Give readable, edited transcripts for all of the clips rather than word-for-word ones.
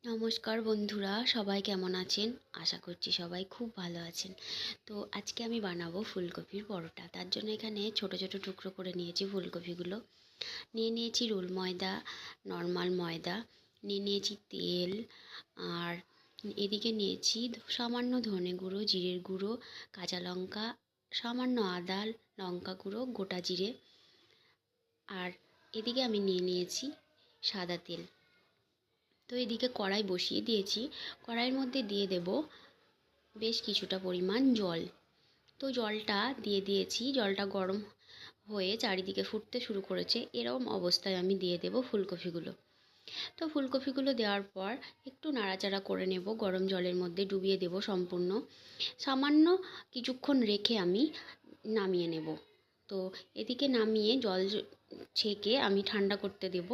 নমস্কার বন্ধুরা, সবাই কেমন আছেন? আশা করছি সবাই খুব ভালো আছেন। তো আজকে আমি বানাবো ফুলকপির পরোটা। তার জন্য এখানে ছোট ছোট টুকরো করে নিয়েছি ফুলকপিগুলো। নিয়ে নিয়েছি রোল ময়দা, নর্মাল ময়দা, নিয়ে নিয়েছি তেল, আর এদিকে নিয়েছি সামান্য ধনে গুঁড়ো, জিরের গুঁড়ো, কাঁচা লঙ্কা, সামান্য আদা, লঙ্কা গুঁড়ো, গোটা জিরে। আর এদিকে আমি নিয়ে নিয়েছি সাদা তেল। তো এদিকে কড়াই বসিয়ে দিয়েছি। কড়াইয়ের মধ্যে দিয়ে দেব বেশ কিছুটা পরিমাণ জল। তো জলটা দিয়ে দিয়েছি। জলটা গরম হয়ে চারিদিকে ফুটতে শুরু করেছে। এরকম অবস্থায় আমি দিয়ে দেব ফুলকপিগুলো। তো ফুলকপিগুলো দেওয়ার পর একটু নাড়াচাড়া করে নেব। গরম জলের মধ্যে ডুবিয়ে দেব সম্পূর্ণ। সামান্য কিছুক্ষণ রেখে আমি নামিয়ে নেব। তো এদিকে নামিয়ে জল ছেঁকে আমি ঠান্ডা করতে দেব।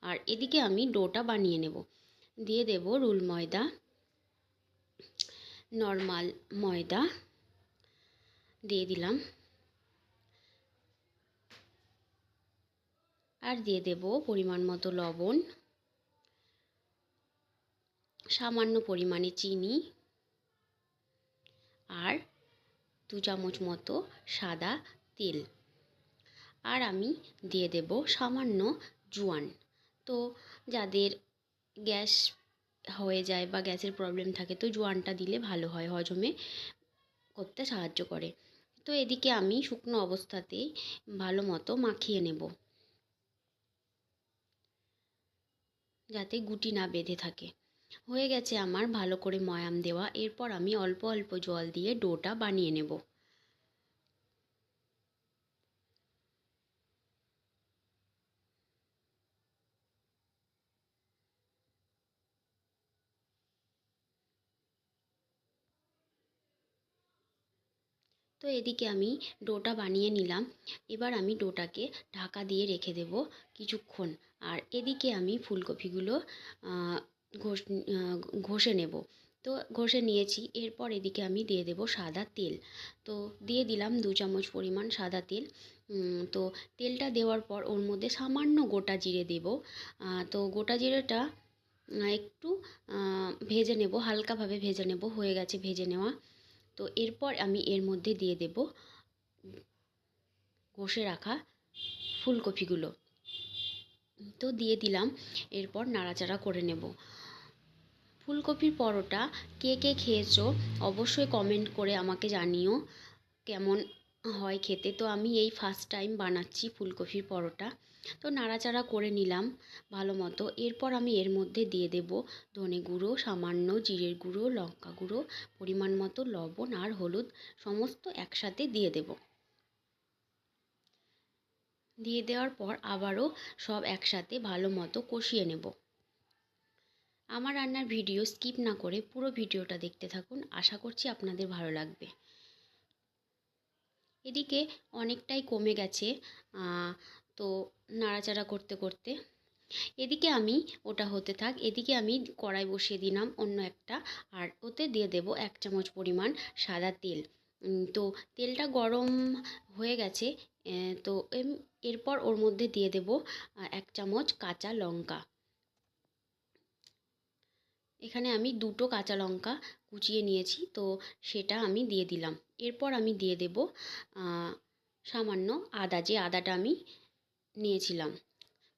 আর এদিকে আমি ডোটা বানিয়ে নেব। দিয়ে দেব রুল ময়দা, নর্মাল ময়দা দিয়ে দিলাম। আর দিয়ে দেব পরিমাণ মতো লবণ, সামান্য পরিমাণে চিনি, আর 2 চামচ মতো সাদা তেল। আর আমি দিয়ে দেব সামান্য জোয়ান। তো যাদের গ্যাস হয়ে যায় বা গ্যাসের প্রবলেম থাকে, তো জোয়ানটা দিলে ভালো হয়, হজমে করতে সাহায্য করে। তো এদিকে আমি শুকনো অবস্থাতেই ভালো মতো মাখিয়ে নেব, যাতে গুটি না বেঁধে থাকে। হয়ে গেছে আমার ভালো করে ময়াম দেওয়া। এরপর আমি অল্প অল্প জল দিয়ে ডোটা বানিয়ে নেব। তো এদিকে আমি ডোটা বানিয়ে নিলাম। এবার আমি ডোটাকে ঢাকা দিয়ে রেখে দেব কিছুক্ষণ। আর এদিকে আমি ফুলকপিগুলো ঘষ ঘষে নেব। তো ঘষে নিয়েছি। এরপর এদিকে আমি দিয়ে দেব সাদা তেল। তো দিয়ে দিলাম 2 চামচ পরিমাণ সাদা তেল। তো তেলটা দেওয়ার পর ওর মধ্যে সামান্য গোটা জিরে দেব। তো গোটা জিরেটা একটু ভেজে নেব, হালকাভাবে ভেজে নেব। হয়ে গেছে ভেজে নেওয়া। তো এরপর আমি এর মধ্যে দিয়ে দেব ঘষে রাখা ফুলকপিগুলো। তো দিয়ে দিলাম। এরপর নাড়াচাড়া করে নেব। ফুলকপির পরোটা কে কে খেয়েছো অবশ্যই কমেন্ট করে আমাকে জানিও কেমন হয় খেতে। তো আমি এই ফার্স্ট টাইম বানাচ্ছি ফুলকপির পরোটা। তো নাড়াচাড়া করে নিলাম ভালো মতো। এরপর আমি এর মধ্যে দিয়ে দেব ধনে গুঁড়ো, সামান্য জিরের গুঁড়ো, লঙ্কা গুঁড়ো, পরিমাণ মতো লবণ আর হলুদ, সমস্ত একসাথে দিয়ে দেব। দিয়ে দেওয়ার পর আবারও সব একসাথে ভালো মতো কষিয়ে নেব। আমার রান্নার ভিডিও স্কিপ না করে পুরো ভিডিওটা দেখতে থাকুন। আশা করছি আপনাদের ভালো লাগবে। এদিকে অনেকটাই কমে গেছে। তো নাড়াচাড়া করতে করতে এদিকে আমি ওটা হতে থাক। এদিকে আমি কড়াই বসিয়ে দিলাম অন্য একটা। আর ওতে দিয়ে দেব 1 চামচ পরিমাণ সাদা তেল। তো তেলটা গরম হয়ে গেছে। তো এরপর ওর মধ্যে দিয়ে দেব 1 চামচ কাঁচা লঙ্কা। এখানে আমি 2টো কাঁচা লঙ্কা কুচিয়ে নিয়েছি, তো সেটা আমি দিয়ে দিলাম। এরপর আমি দিয়ে দেব সামান্য আদা, যে আদাটা আমি নিয়েছিলাম।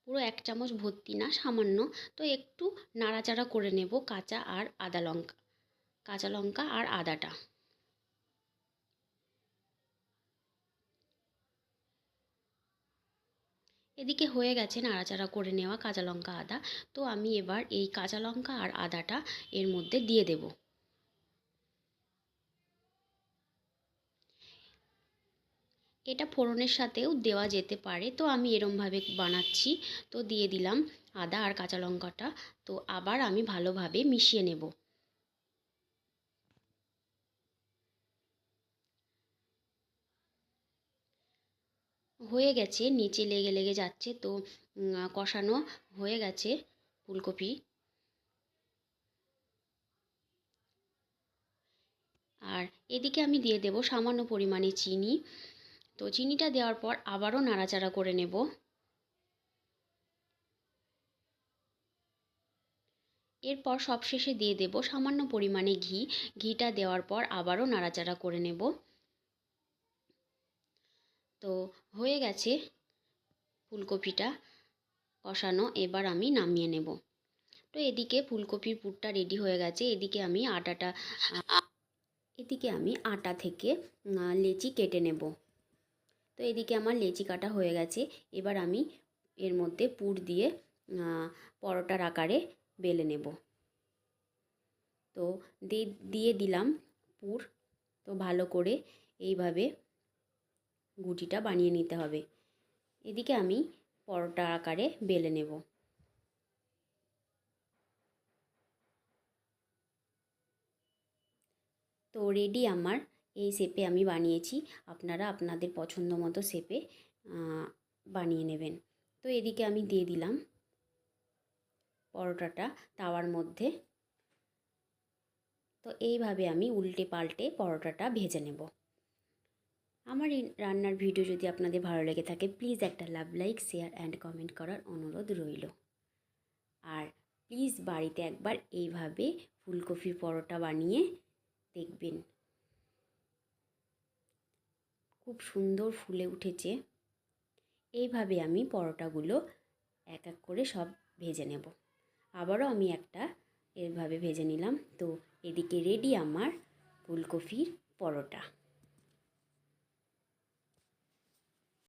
পুরো 1 চামচ ভর্তি না, সামান্য। তো একটু নাড়াচাড়া করে নেব কাঁচা লঙ্কা আর আদাটা। এদিকে হয়ে গেছে নাড়াচাড়া করে নেওয়া কাঁচা লঙ্কা আদা। তো আমি এবার এই কাঁচা লঙ্কা আর আদাটা এর মধ্যে দিয়ে দেব। এটা ফোড়নের সাথেও দেওয়া যেতে পারে, তো আমি এরমভাবে বানাচ্ছি। তো দিয়ে দিলাম আদা আর কাঁচা লঙ্কাটা। তো আবার আমি ভালোভাবে মিশিয়ে নেব। হয়ে গেছে, নিচে লেগে লেগে যাচ্ছে। তো কষানো হয়ে গেছে ফুলকপি। আর এদিকে আমি দিয়ে দেব সামান্য পরিমাণে চিনি। তো চিনিটা দেওয়ার পর আবারও নাড়াচাড়া করে নেব। এরপর সবশেষে দিয়ে দেব সামান্য পরিমাণে ঘি। ঘিটা দেওয়ার পর আবারও নাড়াচাড়া করে নেব। তো হয়ে গেছে ফুলকপিটা কষানো, এবার আমি নামিয়ে নেব। তো এদিকে ফুলকপির পুরটা রেডি হয়ে গেছে। এদিকে আমি আটা থেকে লেচি কেটে নেব। তো এদিকে আমার লেচি কাটা হয়ে গেছে। এবার আমি এর মধ্যে পুর দিয়ে পরোটার আকারে বেলে নেব। তো দিয়ে দিলাম পুর। তো ভালো করে এইভাবে গুটিটা বানিয়ে নিতে হবে। এদিকে আমি পরোটা আকারে বেলে নেব। তো রেডি আমার, এই শেপে আমি বানিয়েছি। আপনারা আপনাদের পছন্দ মতো শেপে বানিয়ে নেবেন। তো এদিকে আমি দিয়ে দিলাম পরোটাটা তাওয়ার মধ্যে। তো এইভাবে আমি উল্টে পাল্টে পরোটাটা ভেজে নেব। আমার এই রান্নার ভিডিও যদি আপনাদের ভালো লেগে থাকে, প্লিজ একটা লাভ, লাইক, শেয়ার অ্যান্ড কমেন্ট করার অনুরোধ রইল। আর প্লিজ বাড়িতে একবার এইভাবে ফুলকপির পরোটা বানিয়ে দেখবেন। খুব সুন্দর ফুলে উঠেছে। এইভাবে আমি পরোটাগুলো এক এক করে সব ভেজে নেব। আবারও আমি একটা এভাবে ভেজে নিলাম। তো এদিকে রেডি আমার ফুলকপির পরোটা।